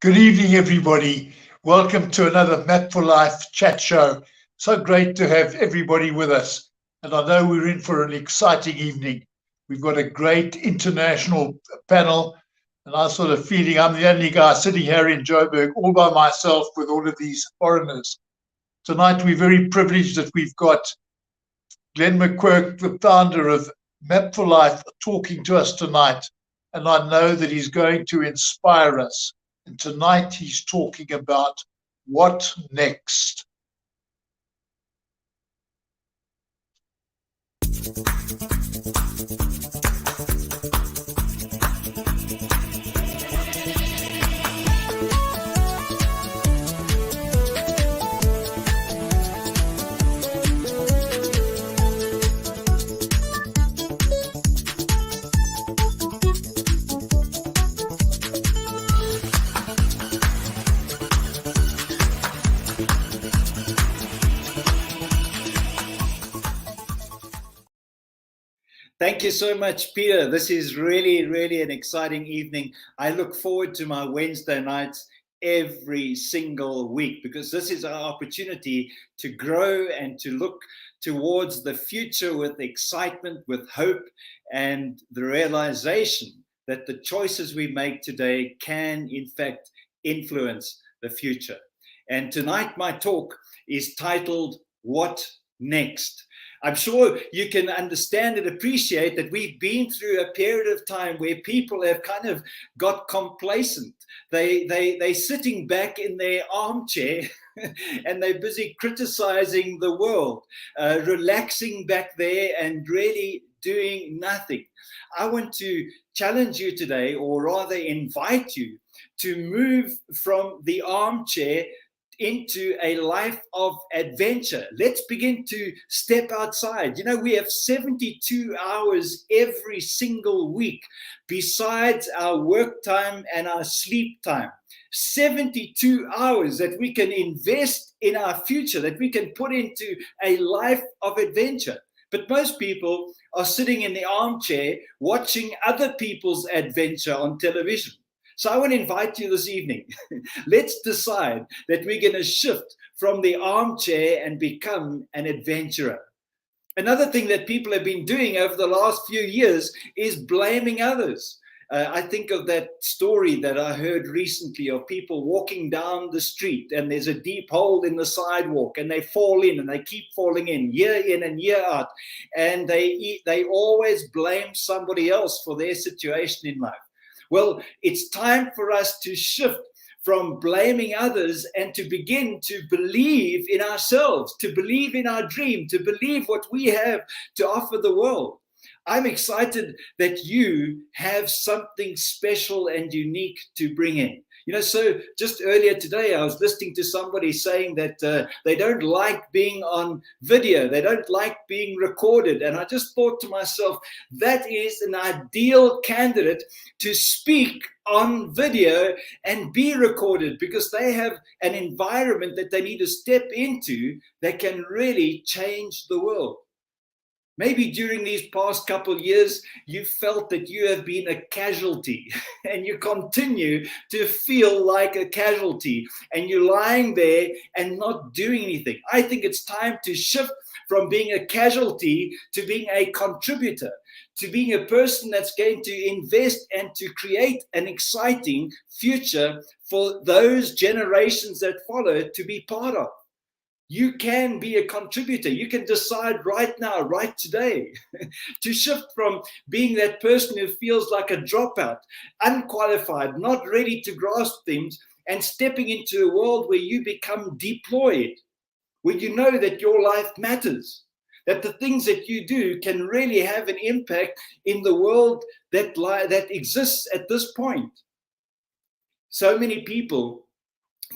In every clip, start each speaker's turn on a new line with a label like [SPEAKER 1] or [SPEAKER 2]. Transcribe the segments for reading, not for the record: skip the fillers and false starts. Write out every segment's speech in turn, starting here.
[SPEAKER 1] Good evening, everybody. Welcome to another Map for Life chat show. So great to have everybody with us. And I know we're in for an exciting evening. We've got a great international panel. And I'm sort of feeling I'm the only guy sitting here in Joburg all by myself with all of these foreigners. Tonight, we're very privileged that we've got Glen McQuirk, the founder of Map for Life, talking to us tonight. And I know that he's going to inspire us. And tonight he's talking about what next.
[SPEAKER 2] Thank you so much, Peter. This is really, really an exciting evening. I look forward to my Wednesday nights every single week because this is our opportunity to grow and to look towards the future with excitement, with hope, and the realization that the choices we make today can, in fact, influence the future. And tonight, my talk is titled, What Next? I'm sure you can understand and appreciate that we've been through a period of time where people have kind of got complacent. They're sitting back in their armchair and they're busy criticizing the world, relaxing back there and really doing nothing. I want to challenge you today, or rather invite you to move from the armchair into a life of adventure. Let's begin to step outside. You know, we have 72 hours every single week besides our work time and our sleep time. 72 hours that we can invest in our future, that we can put into a life of adventure. But most people are sitting in the armchair watching other people's adventure on television. So I want to invite you this evening. Let's decide that we're going to shift from the armchair and become an adventurer. Another thing that people have been doing over the last few years is blaming others. I think of that story that I heard recently of people walking down the street and there's a deep hole in the sidewalk and they fall in and they keep falling in and year out. And they always blame somebody else for their situation in life. Well, it's time for us to shift from blaming others and to begin to believe in ourselves, to believe in our dream, to believe what we have to offer the world. I'm excited that you have something special and unique to bring in. You know, so just earlier today, I was listening to somebody saying that they don't like being on video. They don't like being recorded. And I just thought to myself, that is an ideal candidate to speak on video and be recorded because they have an environment that they need to step into that can really change the world. Maybe during these past couple of years, you felt that you have been a casualty and you continue to feel like a casualty and you're lying there and not doing anything. I think it's time to shift from being a casualty to being a contributor, to being a person that's going to invest and to create an exciting future for those generations that follow to be part of. You can be a contributor. You can decide right now, right today, to shift from being that person who feels like a dropout, unqualified, not ready to grasp things, and stepping into a world where you become deployed, where you know that your life matters, that the things that you do can really have an impact in the world that exists at this point. So many people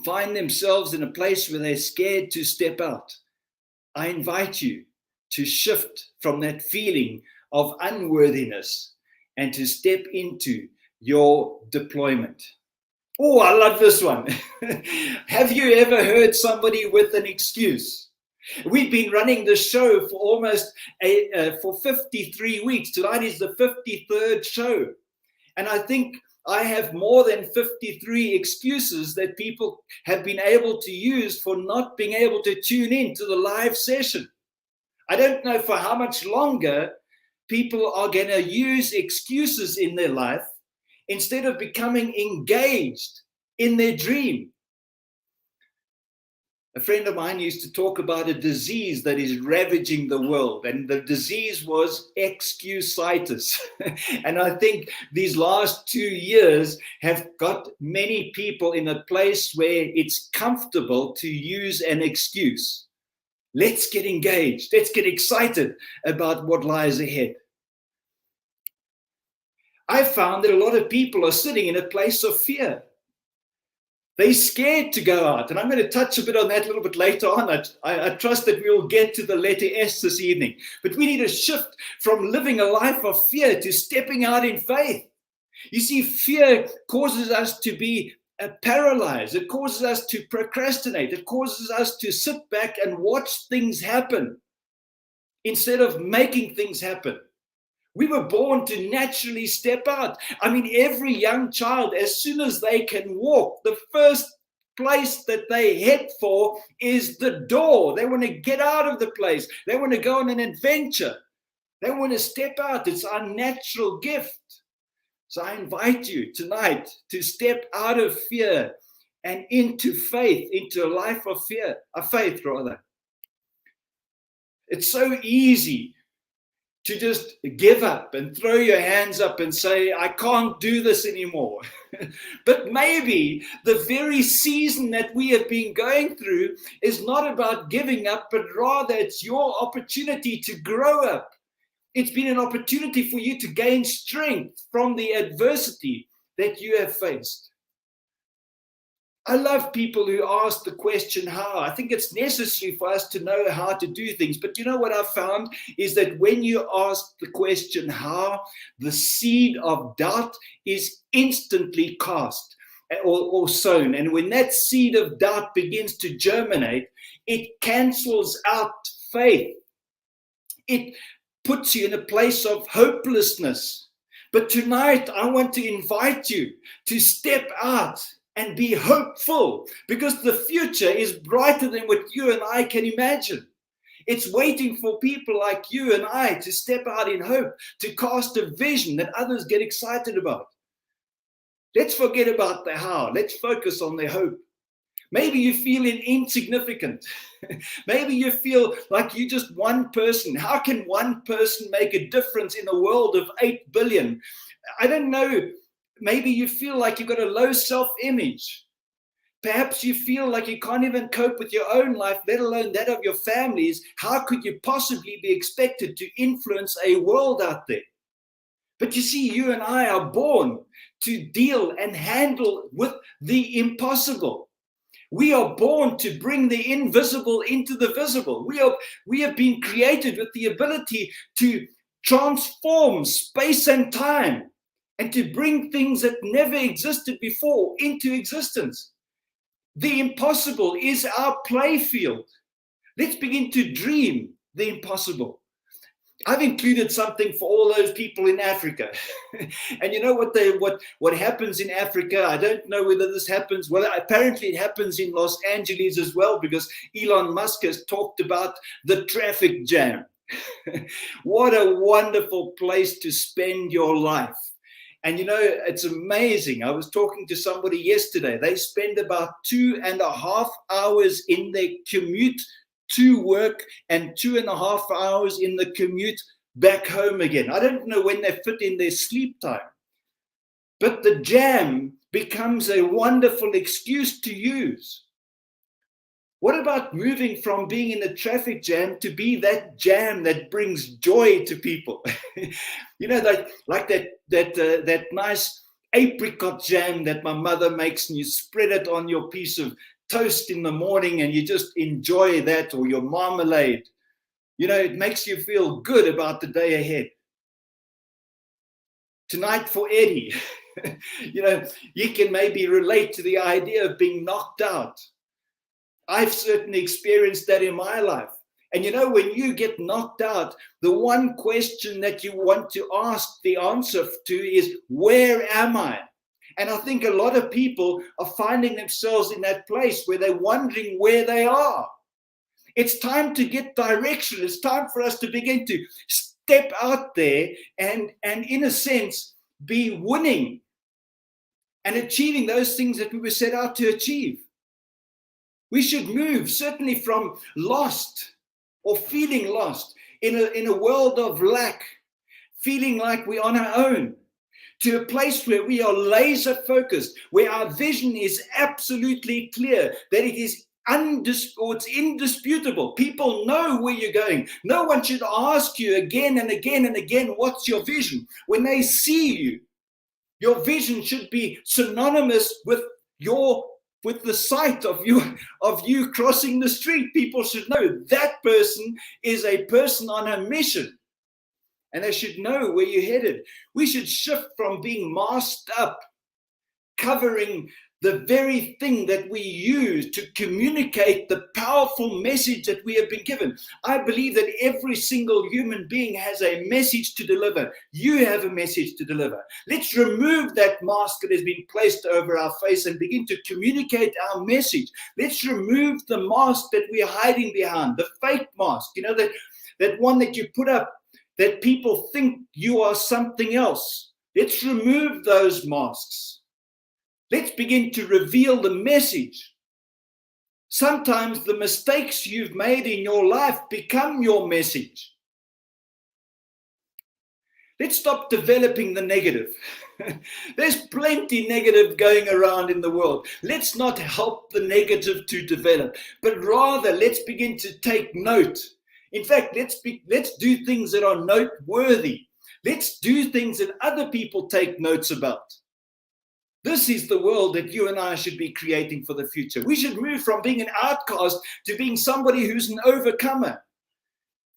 [SPEAKER 2] find themselves in a place where they're scared to step out. I invite you to shift from that feeling of unworthiness and to step into your deployment. Oh, I love this one. Have you ever heard somebody with an excuse? We've been running the show for almost for 53 weeks. Tonight is the 53rd show. And I think I have more than 53 excuses that people have been able to use for not being able to tune in to the live session. I don't know for how much longer people are going to use excuses in their life instead of becoming engaged in their dream. A friend of mine used to talk about a disease that is ravaging the world, and the disease was excusitis. And I think these last 2 years have got many people in a place where it's comfortable to use an excuse. Let's get engaged. Let's get excited about what lies ahead. I found that a lot of people are sitting in a place of fear. They're scared to go out. And I'm going to touch a bit on that a little bit later on. I trust that we will get to the letter S this evening. But we need to shift from living a life of fear to stepping out in faith. You see, fear causes us to be paralyzed. It causes us to procrastinate. It causes us to sit back and watch things happen instead of making things happen. We were born to naturally step out. I mean, every young child, as soon as they can walk, the first place that they head for is the door. They want to get out of the place. They want to go on an adventure. They want to step out. It's our natural gift. So I invite you tonight to step out of fear and into faith, into a life of faith rather. It's so easy to just give up and throw your hands up and say, I can't do this anymore. But maybe the very season that we have been going through is not about giving up, but rather it's your opportunity to grow up. It's been an opportunity for you to gain strength from the adversity that you have faced. I love people who ask the question, how? I think it's necessary for us to know how to do things. But you know what I've found is that when you ask the question, how, the seed of doubt is instantly cast or sown. And when that seed of doubt begins to germinate, it cancels out faith. It puts you in a place of hopelessness. But tonight, I want to invite you to step out and be hopeful, because the future is brighter than what you and I can imagine. It's waiting for people like you and I to step out in hope, to cast a vision that others get excited about. Let's forget about the how. Let's focus on the hope. Maybe you feel insignificant. Maybe you feel like you're just one person. How can one person make a difference in a world of 8 billion? I don't know. Maybe you feel like you've got a low self-image. Perhaps you feel like you can't even cope with your own life, let alone that of your families. How could you possibly be expected to influence a world out there? But you see, you and I are born to deal and handle with the impossible. We are born to bring the invisible into the visible. We have been created with the ability to transform space and time, and to bring things that never existed before into existence. The impossible is our playfield. Let's begin to dream the impossible. I've included something for all those people in Africa. And you know what happens in Africa? I don't know whether this happens. Well, apparently it happens in Los Angeles as well, because Elon Musk has talked about the traffic jam. What a wonderful place to spend your life. And you know, it's amazing. I was talking to somebody yesterday. They spend about 2.5 hours in their commute to work and 2.5 hours in the commute back home again. I don't know when they fit in their sleep time. But the jam becomes a wonderful excuse to use. What about moving from being in a traffic jam to be that jam that brings joy to people? You know, like that nice apricot jam that my mother makes, and you spread it on your piece of toast in the morning and you just enjoy that, or your marmalade. You know, it makes you feel good about the day ahead. Tonight for Eddie, you know, you can maybe relate to the idea of being knocked out. I've certainly experienced that in my life. And you know, when you get knocked out, the one question that you want to ask the answer to is, where am I? And I think a lot of people are finding themselves in that place where they're wondering where they are. It's time to get direction. It's time for us to begin to step out there and in a sense, be winning and achieving those things that we were set out to achieve. We should move certainly from lost or feeling lost in a world of lack, feeling like we're on our own, to a place where we are laser focused, where our vision is absolutely clear, that it is it's indisputable. People know where you're going. No one should ask you again and again and again, what's your vision? When they see you, your vision should be synonymous with the sight of you crossing the street. People should know that person is a person on a mission, and they should know where you're headed. We should shift from being masked up, covering the very thing that we use to communicate the powerful message that we have been given. I believe that every single human being has a message to deliver. You have a message to deliver. Let's remove that mask that has been placed over our face and begin to communicate our message. Let's remove the mask that we are hiding behind, the fake mask, you know, that one that you put up that people think you are something else. Let's remove those masks. Let's begin to reveal the message. Sometimes the mistakes you've made in your life become your message. Let's stop developing the negative. There's plenty negative going around in the world. Let's not help the negative to develop, but rather let's begin to take note. In fact, let's do things that are noteworthy. Let's do things that other people take notes about. This is the world that you and I should be creating for the future. We should move from being an outcast to being somebody who's an overcomer,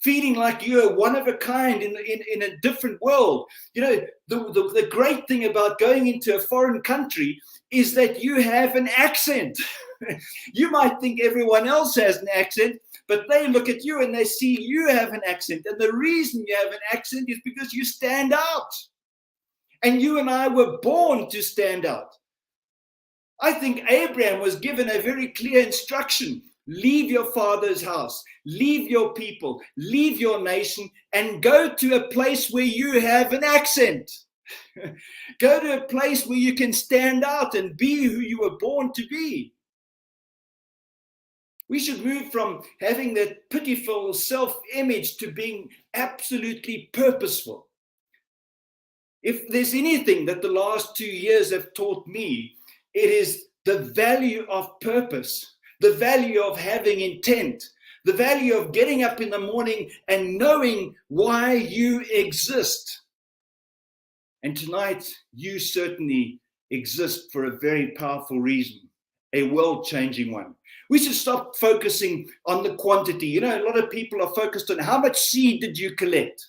[SPEAKER 2] feeling like you're one of a kind in a different world. You know, the great thing about going into a foreign country is that you have an accent. You might think everyone else has an accent, but they look at you and they see you have an accent. And the reason you have an accent is because you stand out. And you and I were born to stand out. I think Abraham was given a very clear instruction. Leave your father's house, leave your people, leave your nation, and go to a place where you have an accent. Go to a place where you can stand out and be who you were born to be. We should move from having that pitiful self-image to being absolutely purposeful. If there's anything that the last 2 years have taught me, it is the value of purpose, the value of having intent, the value of getting up in the morning and knowing why you exist. And tonight, you certainly exist for a very powerful reason, a world-changing one. We should stop focusing on the quantity. You know, a lot of people are focused on how much seed did you collect?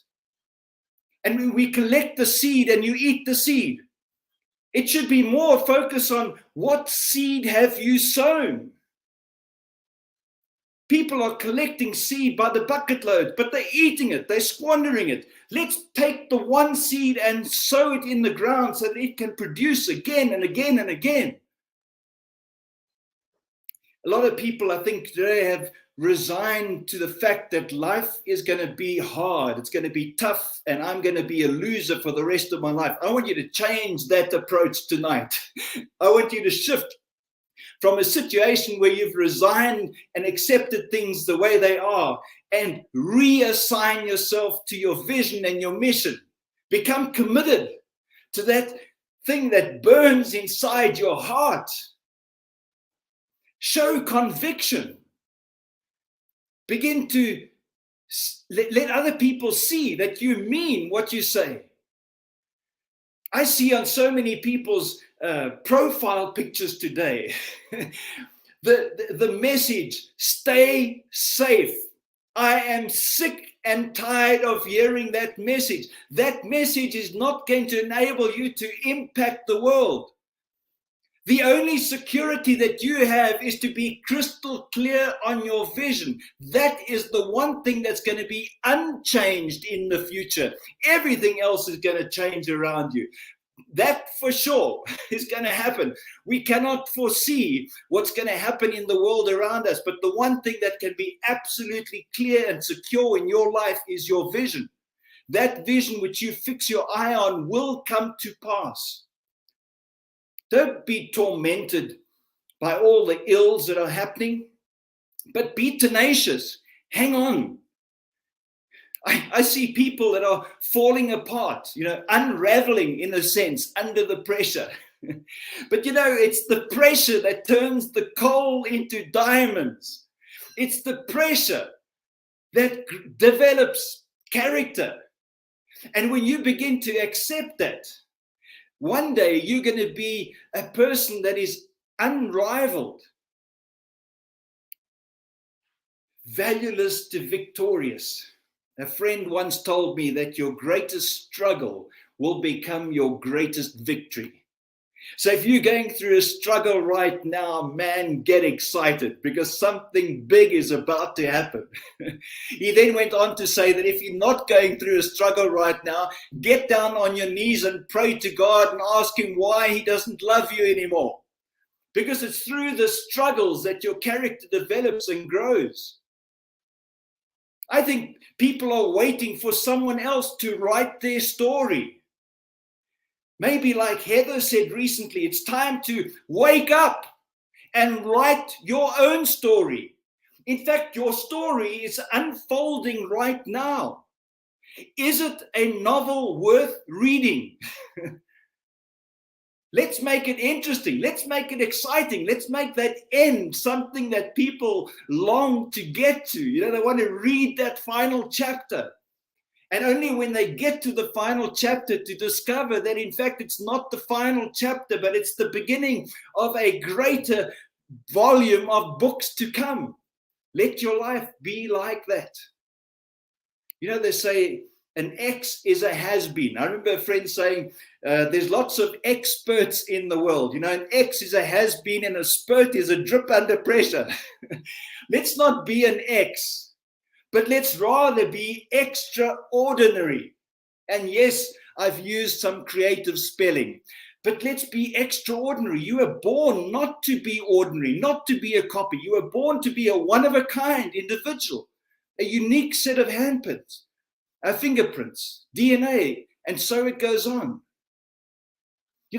[SPEAKER 2] And we collect the seed and you eat the seed. It should be more focus on what seed have you sown. People are collecting seed by the bucket load, but they're eating it, they're squandering it. Let's take the one seed and sow it in the ground so that it can produce again and again and again. A lot of people, I think, today have resigned to the fact that life is going to be hard, it's going to be tough, and I'm going to be a loser for the rest of my life. I want you to change that approach tonight. I want you to shift from a situation where you've resigned and accepted things the way they are and reassign yourself to your vision and your mission. Become committed to that thing that burns inside your heart. Show conviction. Begin to let other people see that you mean what you say. I see on so many people's profile pictures today, the message, stay safe. I am sick and tired of hearing that message. That message is not going to enable you to impact the world. The only security that you have is to be crystal clear on your vision. That is the one thing that's going to be unchanged in the future. Everything else is going to change around you. That for sure is going to happen. We cannot foresee what's going to happen in the world around us, but the one thing that can be absolutely clear and secure in your life is your vision. That vision which you fix your eye on will come to pass. Don't be tormented by all the ills that are happening, but be tenacious. Hang on. I see people that are falling apart, unraveling in a sense under the pressure. But it's the pressure that turns the coal into diamonds. It's the pressure that develops character. And when you begin to accept that, one day you're going to be a person that is unrivaled, valueless to victorious. A friend once told me that your greatest struggle will become your greatest victory. So if you're going through a struggle right now, man, get excited because something big is about to happen. He then went on to say that if you're not going through a struggle right now, get down on your knees and pray to God and ask him why he doesn't love you anymore. Because it's through the struggles that your character develops and grows. I think people are waiting for someone else to write their story. Maybe like Heather said recently, it's time to wake up and write your own story. In fact, your story is unfolding right now. Is it a novel worth reading? Let's make it interesting. Let's make it exciting. Let's make that end something that people long to get to. They want to read that final chapter. And only when they get to the final chapter to discover that, in fact, it's not the final chapter, but it's the beginning of a greater volume of books to come. Let your life be like that. They say an ex is a has-been. I remember a friend saying, there's lots of experts in the world. An ex is a has-been and a spurt is a drip under pressure. Let's not be an ex, but let's rather be extraordinary. And yes, I've used some creative spelling, but let's be extraordinary. You were born not to be ordinary, not to be a copy. You were born to be a one-of-a-kind individual, a unique set of handprints, fingerprints, DNA, and so it goes on.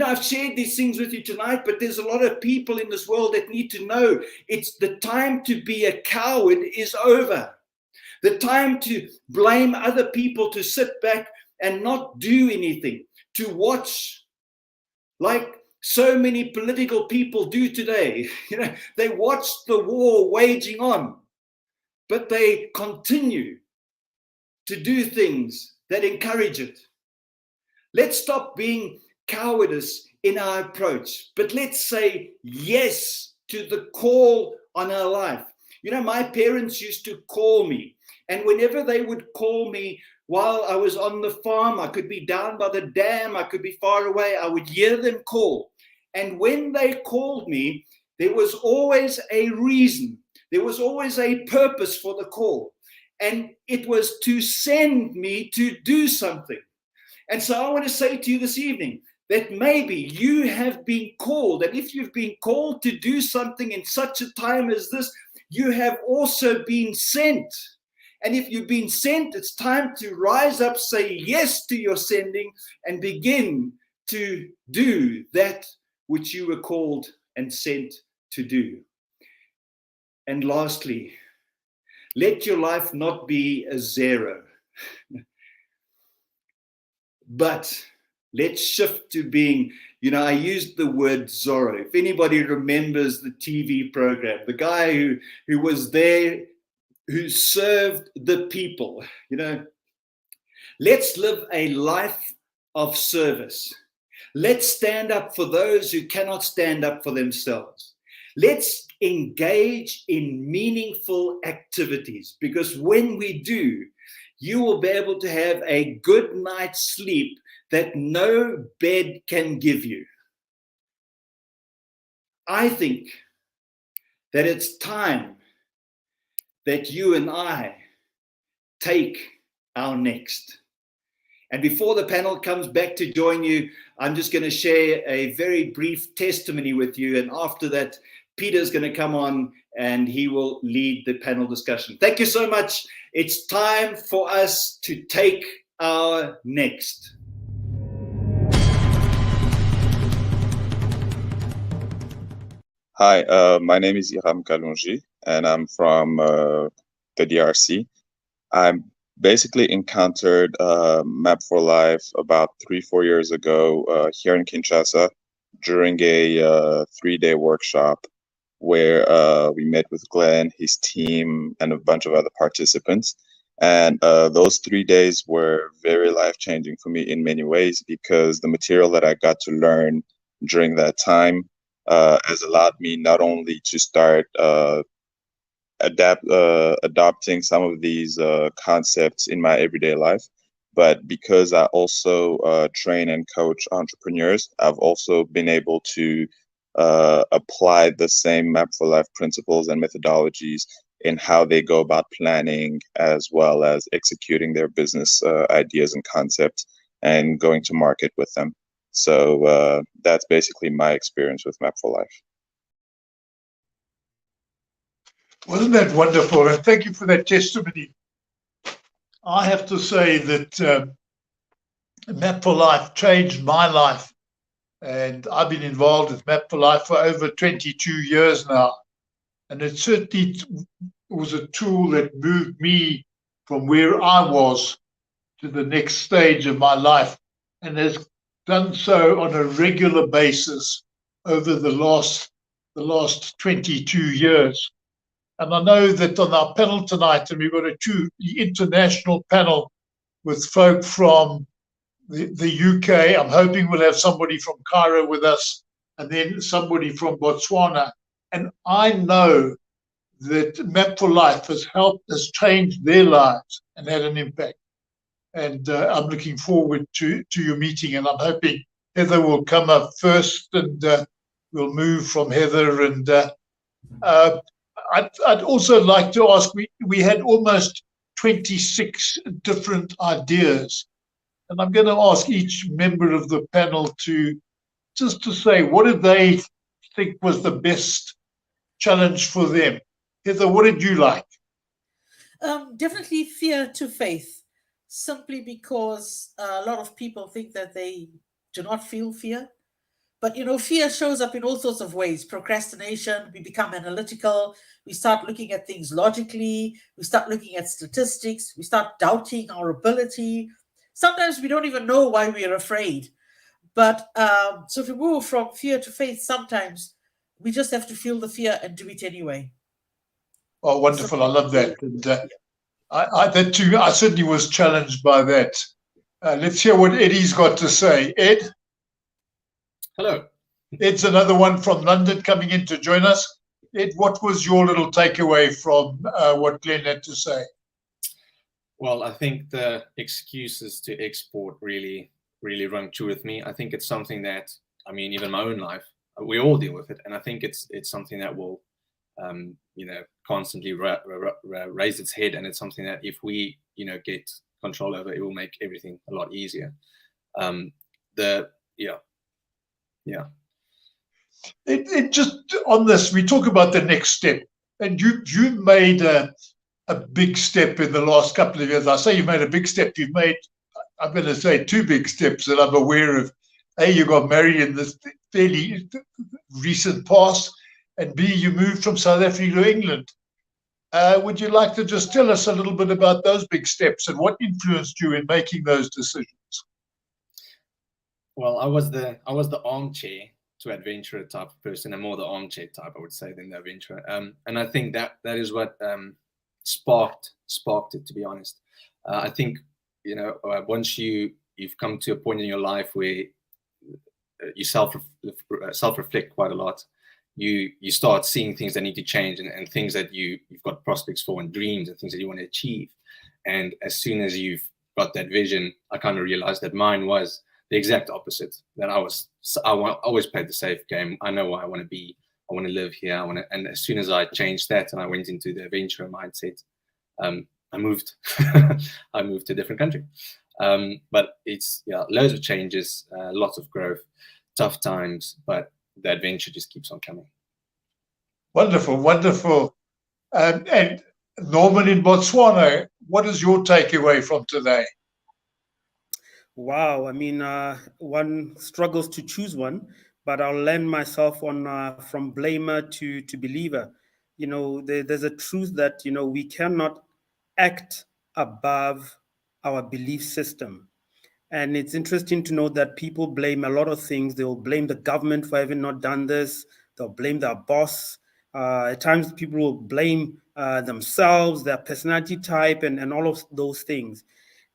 [SPEAKER 2] I've shared these things with you tonight, but there's a lot of people in this world that need to know it's the time to be a coward is over. The time to blame other people, to sit back and not do anything, to watch like so many political people do today. They watch the war waging on, but they continue to do things that encourage it. Let's stop being cowardice in our approach, but let's say yes to the call on our life. My parents used to call me, and whenever they would call me while I was on the farm, I could be down by the dam, I could be far away, I would hear them call. And when they called me, there was always a reason. There was always a purpose for the call. And it was to send me to do something. And so I want to say to you this evening that maybe you have been called. And if you've been called to do something in such a time as this, you have also been sent. And if you've been sent, it's time to rise up, say yes to your sending, and begin to do that which you were called and sent to do. And lastly, let your life not be a zero, but let's shift to being, I used the word Zoro. If anybody remembers the TV program, the guy who was there, who served the people, let's live a life of service. Let's stand up for those who cannot stand up for themselves. Let's engage in meaningful activities, because when we do, you will be able to have a good night's sleep that no bed can give you. I think that it's time that you and I take our next. And before the panel comes back to join you, I'm just going to share a very brief testimony with you. And after that, Peter's going to come on and he will lead the panel discussion. Thank you so much. It's time for us to take our next.
[SPEAKER 3] Hi, my name is Iram Kalonji, and I'm from the DRC. I basically encountered Map for Life about 3-4 years ago here in Kinshasa during a 3-day workshop where we met with Glen, his team, and a bunch of other participants. And those 3 days were very life-changing for me in many ways, because the material that I got to learn during that time has allowed me not only to start adopting some of these concepts in my everyday life, but because I also train and coach entrepreneurs, I've also been able to apply the same Map for Life principles and methodologies in how they go about planning, as well as executing their business ideas and concepts and going to market with them. So that's basically my experience with Map for Life.
[SPEAKER 1] Wasn't that wonderful? And thank you for that testimony. I have to say that Map for Life changed my life. And I've been involved with Map for Life for over 22 years now. And it certainly was a tool that moved me from where I was to the next stage of my life, and has done so on a regular basis over the last 22 years. And I know that on our panel tonight, and we've got the international panel with folk from the UK. I'm hoping we'll have somebody from Cairo with us, and then somebody from Botswana. And I know that Map for Life has changed their lives and had an impact. And I'm looking forward to your meeting, and I'm hoping Heather will come up first, and we'll move from Heather. And I'd also like to ask, we had almost 26 different ideas, and I'm going to ask each member of the panel to say, what did they think was the best challenge for them? Heather, what did you like?
[SPEAKER 4] Definitely fear to faith, simply because a lot of people think that they do not feel fear. But, fear shows up in all sorts of ways. Procrastination, we become analytical, we start looking at things logically, we start looking at statistics, we start doubting our ability. Sometimes we don't even know why we are afraid. But so if we move from fear to faith, sometimes we just have to feel the fear and do it anyway.
[SPEAKER 1] Oh, wonderful. I love that. And that too, I certainly was challenged by that. Let's hear what Eddie's got to say. Ed?
[SPEAKER 5] Hello.
[SPEAKER 1] Ed's another one from London coming in to join us. Ed, what was your little takeaway from what Glen had to say?
[SPEAKER 5] Well, I think the excuses to export really rung true with me. I think it's something that, even my own life, we all deal with it. And I think it's something that will, constantly raise its head. And it's something that if we, get control over, it will make everything a lot easier.
[SPEAKER 1] It just on this, we talk about the next step, and you made a big step in the last couple of years. I say you made a big step. You've made, I'm going to say, 2 big steps that I'm aware of. A, you got married in this fairly recent past, and B, you moved from South Africa to England. Would you like to just tell us a little bit about those big steps and what influenced you in making those decisions?
[SPEAKER 5] Well, I was the armchair to adventurer type of person, and more the armchair type, I would say, than the adventurer. And I think that is what sparked it, to be honest. I think once you've come to a point in your life where you self-reflect quite a lot. You start seeing things that need to change, and things that you've got prospects for, and dreams and things that you want to achieve. And as soon as you've got that vision, I kind of realized that mine was the exact opposite. That I always played the safe game. I know what I want to be. I want to live here. And as soon as I changed that and I went into the adventure mindset, I moved. I moved to a different country. But it's loads of changes, lots of growth, tough times, but the adventure just keeps on coming.
[SPEAKER 1] Wonderful, wonderful. And Norman in Botswana, what is your takeaway from today?
[SPEAKER 6] Wow, I mean, one struggles to choose one, but I'll land myself on from blamer to believer. There's a truth that, we cannot act above our belief system. And it's interesting to note that people blame a lot of things. They'll blame the government for having not done this. They'll blame their boss. At times, people will blame themselves, their personality type, and all of those things.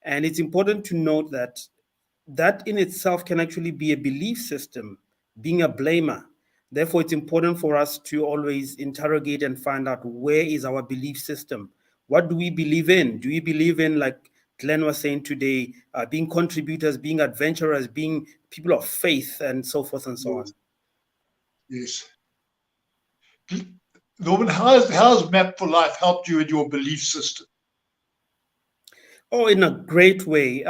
[SPEAKER 6] And it's important to note that in itself can actually be a belief system, being a blamer. Therefore, it's important for us to always interrogate and find out, where is our belief system? What do we believe in? Do we believe in, like Glen was saying today, being contributors, being adventurers, being people of faith, and so forth and so on?
[SPEAKER 1] Yes. Norman, how's Map for Life helped you in your belief system?
[SPEAKER 6] Oh, in a great way.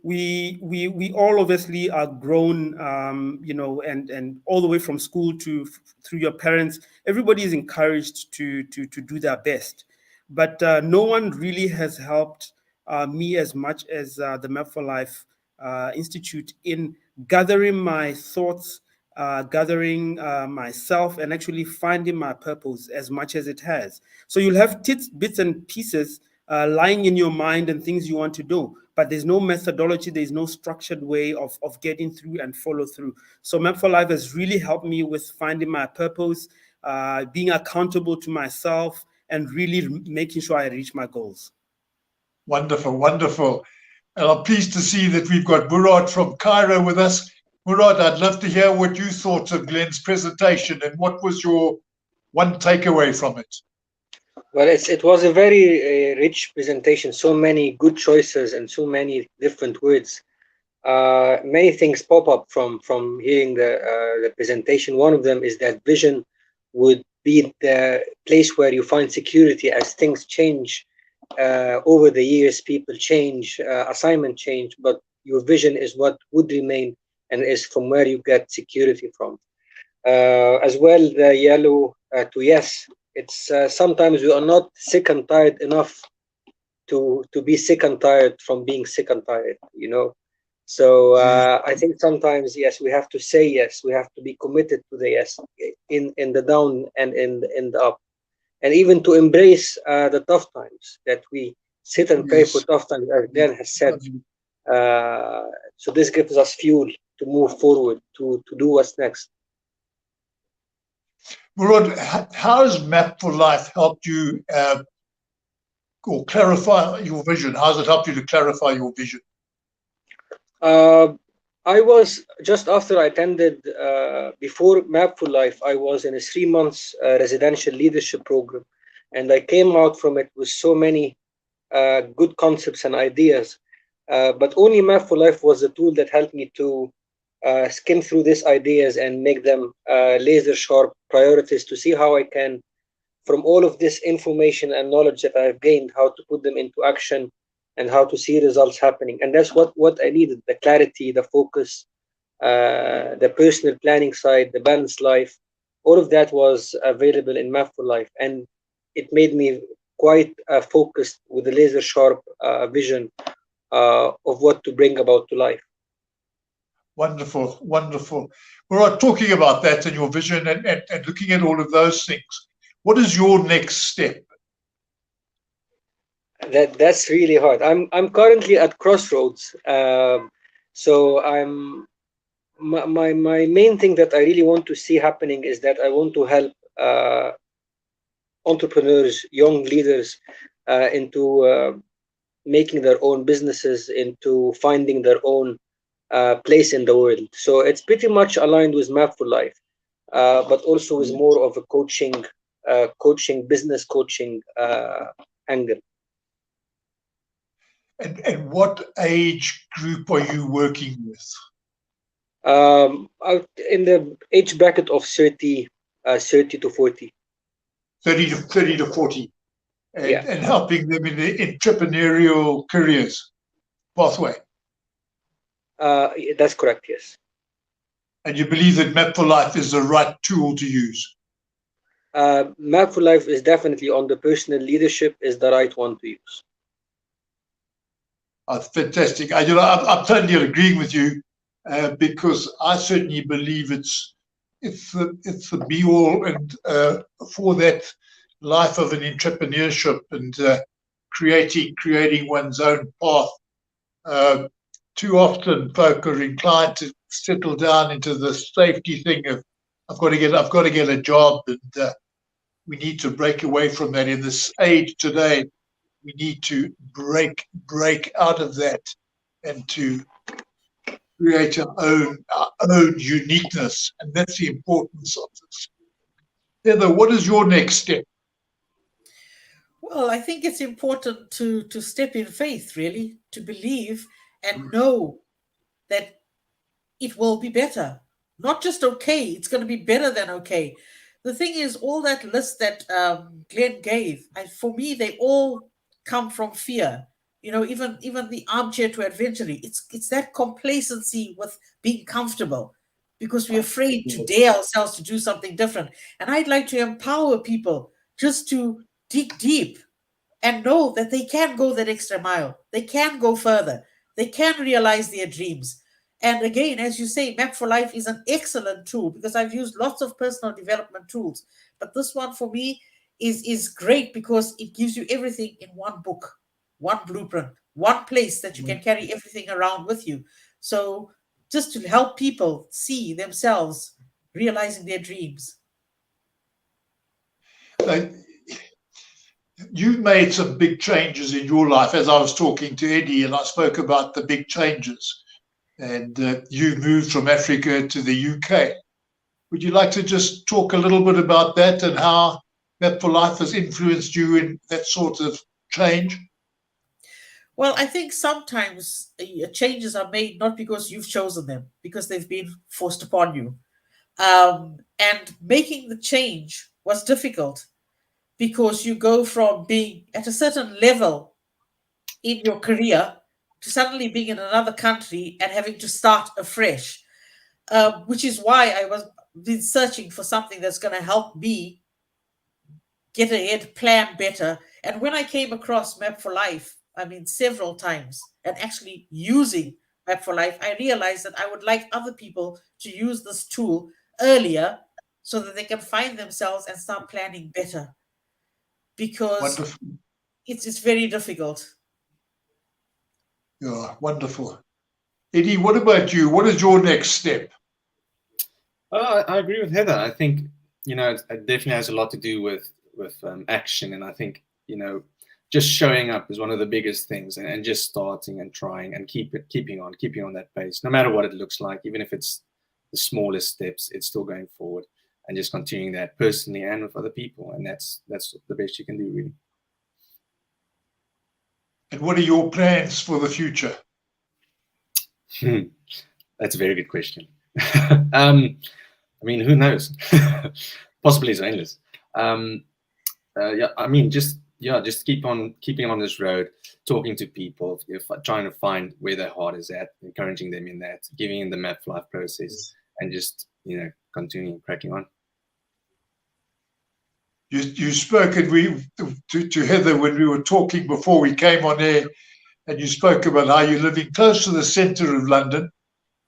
[SPEAKER 6] We all obviously are grown, and all the way from school to through your parents. Everybody is encouraged to do their best, but no one really has helped me as much as the Map for Life Institute in gathering my thoughts, gathering myself, and actually finding my purpose as much as it has. So you'll have bits and pieces lying in your mind and things you want to do, but there's no methodology, there's no structured way of getting through and follow through. So Map for Life has really helped me with finding my purpose, being accountable to myself, and really making sure I reach my goals.
[SPEAKER 1] Wonderful, wonderful. And I'm pleased to see that we've got Murad from Cairo with us. Murad, I'd love to hear what you thought of Glen's presentation and what was your one takeaway from it.
[SPEAKER 7] Well, it was a very rich presentation, so many good choices and so many different words. Many things pop up from hearing the presentation. One of them is that vision would be the place where you find security as things change over the years. People change, assignment change, but your vision is what would remain and is from where you get security from. As well, the yellow to yes. It's sometimes we are not sick and tired enough to be sick and tired from being sick and tired, So I think sometimes, yes, we have to say yes. We have to be committed to the yes in the down and in the up, and even to embrace the tough times, that we sit and pray for tough times, as Glen has said. So this gives us fuel to move forward, to do what's next.
[SPEAKER 1] Murad, how has Map for Life helped you or clarify your vision? How has it helped you to clarify your vision?
[SPEAKER 7] I was, just after I attended, before Map for Life, I was in a 3 months residential leadership program, and I came out from it with so many good concepts and ideas. But only Map for Life was the tool that helped me to skim through these ideas and make them laser sharp priorities, to see how I can, from all of this information and knowledge that I've gained, how to put them into action and how to see results happening. And that's what I needed: the clarity, the focus, the personal planning side, the balanced life. All of that was available in Map for Life, and it made me quite focused with a laser sharp vision of what to bring about to life.
[SPEAKER 1] Wonderful, wonderful. We're talking about that and your vision and looking at all of those things. What is your next step?
[SPEAKER 7] That's really hard. I'm currently at crossroads. So my main thing that I really want to see happening is that I want to help entrepreneurs, young leaders, into making their own businesses, into finding their own place in the world. So it's pretty much aligned with Map for Life, but also with more of a business coaching angle.
[SPEAKER 1] And what age group are you working with?
[SPEAKER 7] In the age bracket of 30 to 40.
[SPEAKER 1] 30 to 40. And,
[SPEAKER 7] Yeah.
[SPEAKER 1] and helping them in the entrepreneurial careers pathway.
[SPEAKER 7] That's correct, yes.
[SPEAKER 1] And you believe that Map for Life is the right tool to use?
[SPEAKER 7] Map for Life is definitely, on the personal leadership, is the right one to use.
[SPEAKER 1] Fantastic. I'm totally agreeing with you because I certainly believe it's the be all and for that life of an entrepreneurship and creating one's own path. Too often, folk are inclined to settle down into the safety thing of I've got to get a job, and we need to break away from that in this age today. We need to break out of that and to create our own uniqueness, and that's the importance of this. Heather, what is your next step?
[SPEAKER 4] Well, I think it's important to step in faith, really, to believe and know that it will be better. Not just okay, it's going to be better than okay. The thing is, all that list that Glen gave, for me, they all come from fear. Even the Armchair to Adventure, it's that complacency with being comfortable because we're afraid to dare ourselves to do something different. And I'd like to empower people just to dig deep and know that they can go that extra mile. They can go further. They can realize their dreams. And again, as you say, Map for Life is an excellent tool because I've used lots of personal development tools. But this one for me is great because it gives you everything in one book, one blueprint, one place that you can carry everything around with you. So just to help people see themselves realizing their dreams.
[SPEAKER 1] You've made some big changes in your life. As I was talking to Eddie and I spoke about the big changes. And you moved from Africa to the UK. Would you like to just talk a little bit about that and how Map for Life has influenced you in that sort of change?
[SPEAKER 4] Well, I think sometimes changes are made not because you've chosen them, because they've been forced upon you. And making the change was difficult because you go from being at a certain level in your career to suddenly being in another country and having to start afresh, which is why I was been searching for something that's going to help me get ahead, plan better. And when I came across Map for Life, several times, and actually using Map for Life, I realized that I would like other people to use this tool earlier so that they can find themselves and start planning better. Because
[SPEAKER 1] wonderful.
[SPEAKER 4] It's very difficult.
[SPEAKER 1] Yeah, wonderful. Eddie, what about you? What is your next step?
[SPEAKER 5] I agree with Heather. I think, it definitely has a lot to do with action. And I think, just showing up is one of the biggest things, and just starting and trying and keeping on that pace, no matter what it looks like, even if it's the smallest steps, it's still going forward and just continuing that personally and with other people. And that's the best you can do, really.
[SPEAKER 1] And what are your plans for the future?
[SPEAKER 5] That's a very good question. Who knows? Possibilities are endless. Just keep on keeping on this road, talking to people, trying to find where their heart is at, encouraging them in that, giving them the Map for Life process, and just continuing cracking on.
[SPEAKER 1] You spoke to Heather when we were talking before we came on air, and you spoke about how you're living close to the centre of London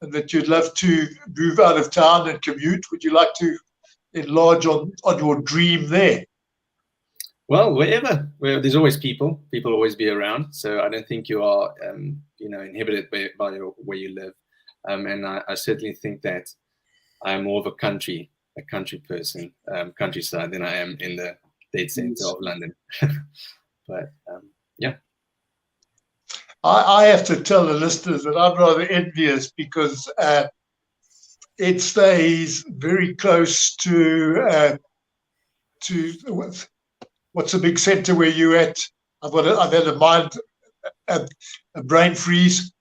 [SPEAKER 1] and that you'd love to move out of town and commute. Would you like to enlarge on your dream there?
[SPEAKER 5] Well, where there's always people always be around. So I don't think you are, inhibited by where you live. And I certainly think that I'm more of a country person, countryside, than I am in the dead center of London. But yeah.
[SPEAKER 1] I have to tell the listeners that I'm rather envious because it stays very close to what's the big centre where you at? I've had a brain freeze.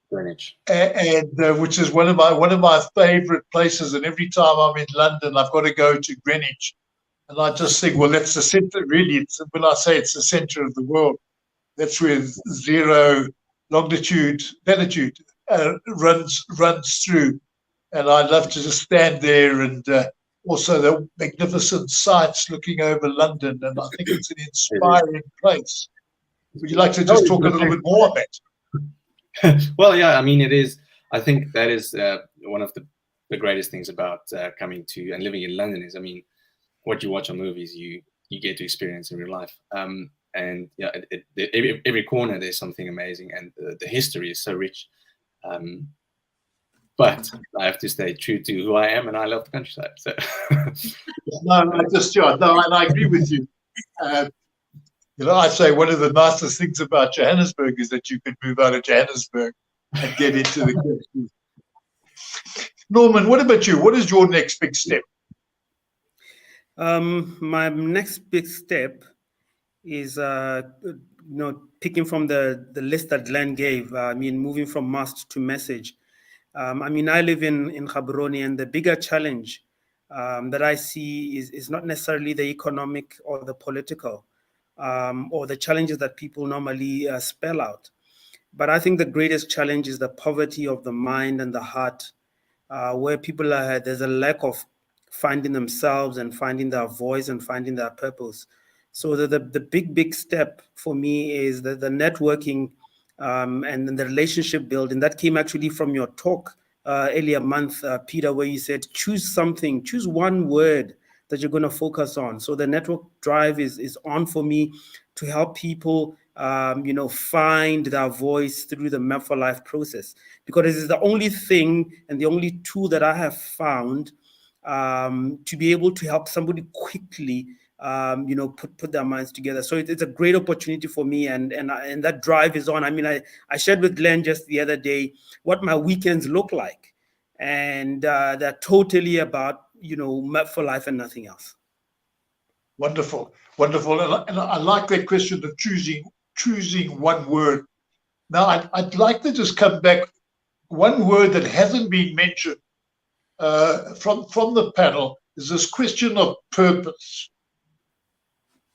[SPEAKER 1] Greenwich. And which is one of my favourite places. And every time I'm in London, I've got to go to Greenwich. And I just think, well, that's the centre. Really, when I say it's the centre of the world, that's where zero latitude runs through. And I love to just stand there, and also the magnificent sights looking over London. And I think it's an inspiring place. Would you like to just talk a little bit more on that?
[SPEAKER 5] Well, yeah, I mean, it is. I think that is one of the greatest things about coming to and living in London is, I mean, what you watch on movies, you get to experience in real life. And yeah, every corner there's something amazing, and the history is so rich. But I have to stay true to who I am, and I love the countryside. So
[SPEAKER 1] and I agree with you. I say one of the nicest things about Johannesburg is that you can move out of Johannesburg and get into the country. Norman, what about you? What is your next big step?
[SPEAKER 6] My next big step is, picking from the list that Glen gave. I mean, moving from must to message. I mean, I live in Gaborone, and the bigger challenge that I see is not necessarily the economic or the political, or the challenges that people normally spell out. But I think the greatest challenge is the poverty of the mind and the heart, where people there's a lack of finding themselves and finding their voice and finding their purpose. So the big step for me is the networking and the relationship building. That came actually from your talk earlier month, Peter, where you said, choose one word that you're going to focus on. So the network drive is on for me to help people, find their voice through the Map for Life process, because it is the only thing and the only tool that I have found to be able to help somebody quickly, put their minds together. So it's a great opportunity for me, and that drive is on. I mean, I shared with Glen just the other day what my weekends look like, and they're totally about Map for Life and nothing else.
[SPEAKER 1] Wonderful. And I like that question of choosing one word. Now, I'd like to just come back. One word that hasn't been mentioned from the panel is this question of purpose.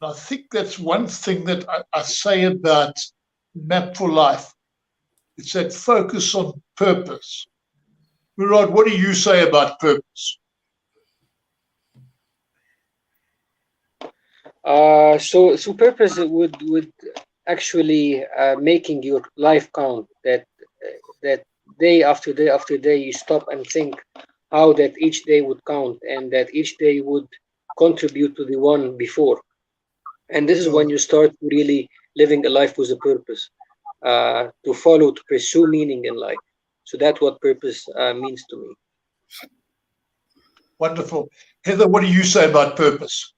[SPEAKER 1] And I think that's one thing that I say about Map for Life. It's that focus on purpose. Murad, what do you say about purpose?
[SPEAKER 7] So purpose would actually making your life count. That day after day after day, you stop and think how that each day would count, and that each day would contribute to the one before. And this is when you start really living a life with a purpose, to follow, to pursue meaning in life. So that's what purpose means to me.
[SPEAKER 1] Wonderful. Heather, what do you say about purpose?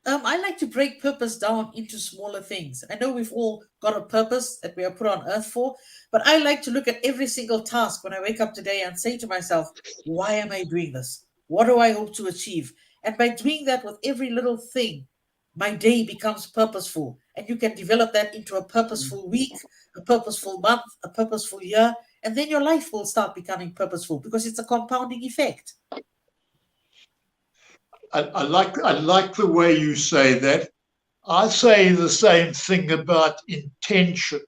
[SPEAKER 4] I like to break purpose down into smaller things. I know we've all got a purpose that we are put on earth for, but I like to look at every single task when I wake up today and say to myself, why am I doing this? What do I hope to achieve? And by doing that with every little thing, my day becomes purposeful. And you can develop that into a purposeful week, a purposeful month, a purposeful year, and then your life will start becoming purposeful because it's a compounding effect.
[SPEAKER 1] I like the way you say that. I say the same thing about intention.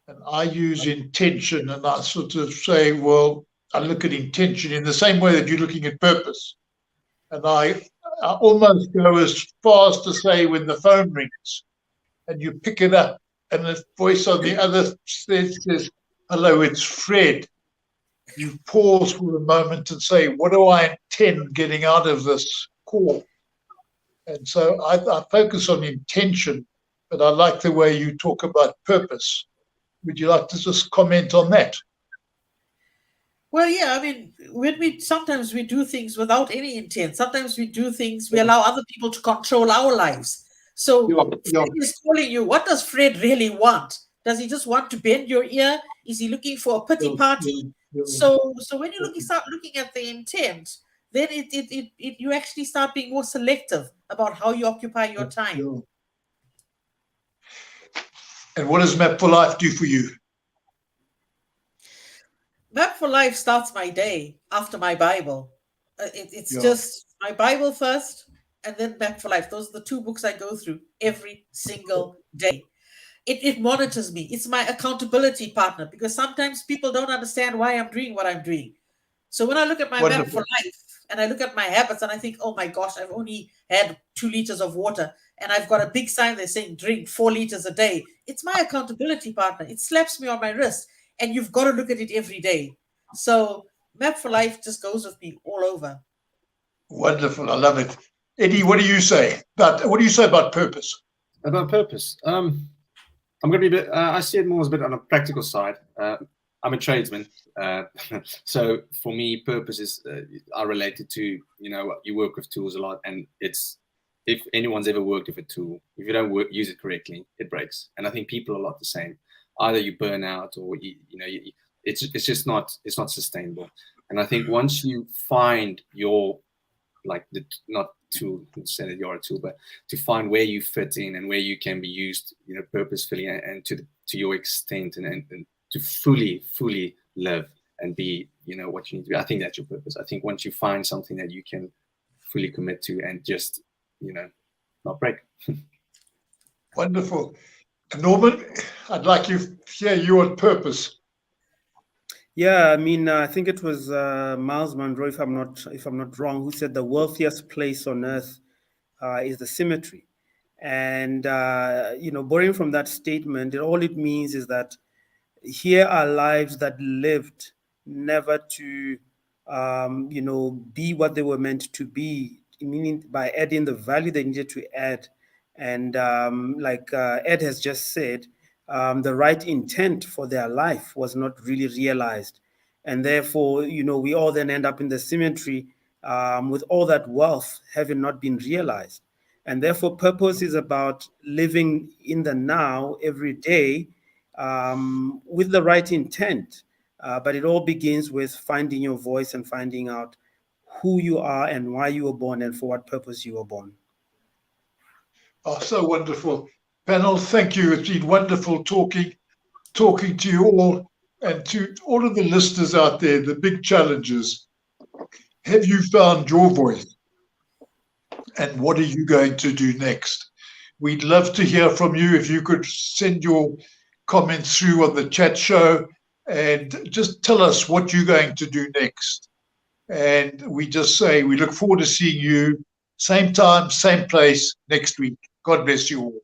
[SPEAKER 1] And I use intention, and I sort of say, well, I look at intention in the same way that you're looking at purpose. And I almost go as far as to say, when the phone rings and you pick it up and the voice on the other says, hello, it's Fred. You pause for a moment and say, what do I intend getting out of this call? And so I focus on intention, but I like the way you talk about purpose. Would you like to just comment on that?
[SPEAKER 4] Well, yeah, I mean, sometimes we do things without any intent. Sometimes we do things, we allow other people to control our lives. So
[SPEAKER 1] Yeah.
[SPEAKER 4] Fred is calling you. What does Fred really want? Does he just want to bend your ear? Is he looking for a pity party? So when you start looking at the intent, then you actually start being more selective about how you occupy your time.
[SPEAKER 1] And what does Map for Life do for you?
[SPEAKER 4] Map for Life starts my day after my Bible. It's
[SPEAKER 1] Yeah.
[SPEAKER 4] just my Bible first, and then Map for Life. Those are the two books I go through every single day. It monitors me. It's my accountability partner, because sometimes people don't understand why I'm doing what I'm doing. So when I look at my Map for Life and I look at my habits and I think, oh my gosh, I've only had 2 liters of water and I've got a big sign there saying drink 4 liters a day. It's my accountability partner. It slaps me on my wrist, and you've got to look at it every day. So Map for Life just goes with me all over.
[SPEAKER 1] Wonderful. I love it. Eddie, what do you say about purpose?
[SPEAKER 5] About purpose, I'm going to be a bit. I see it more as a bit on a practical side. I'm a tradesman, so for me, purposes are related to, you work with tools a lot, and it's, if anyone's ever worked with a tool, if you don't use it correctly, it breaks. And I think people are a lot the same. Either you burn out, or it's just not sustainable. And I think once you find your, not tool, say that you're a tool, but to find where you fit in and where you can be used, purposefully and to your extent, and to fully live and be, what you need to be. I think that's your purpose. I think once you find something that you can fully commit to and just, not break.
[SPEAKER 1] Wonderful. Norman, I'd like to hear you on purpose.
[SPEAKER 6] Yeah, I mean, I think it was Miles Monroe, if I'm not wrong, who said the wealthiest place on earth is the cemetery. And borrowing from that statement, all it means is that here are lives that lived never to, be what they were meant to be, meaning by adding the value they needed to add. And like Ed has just said, the right intent for their life was not really realized. And therefore, we all then end up in the cemetery with all that wealth having not been realized. And therefore, purpose is about living in the now every day with the right intent. But it all begins with finding your voice and finding out who you are and why you were born and for what purpose you were born.
[SPEAKER 1] Oh, so wonderful. Panel, thank you. It's been wonderful talking to you all, and to all of the listeners out there, the big challenges. Have you found your voice? And what are you going to do next? We'd love to hear from you. If you could send your comments through on the chat show and just tell us what you're going to do next. And we just say we look forward to seeing you same time, same place next week. God bless you all.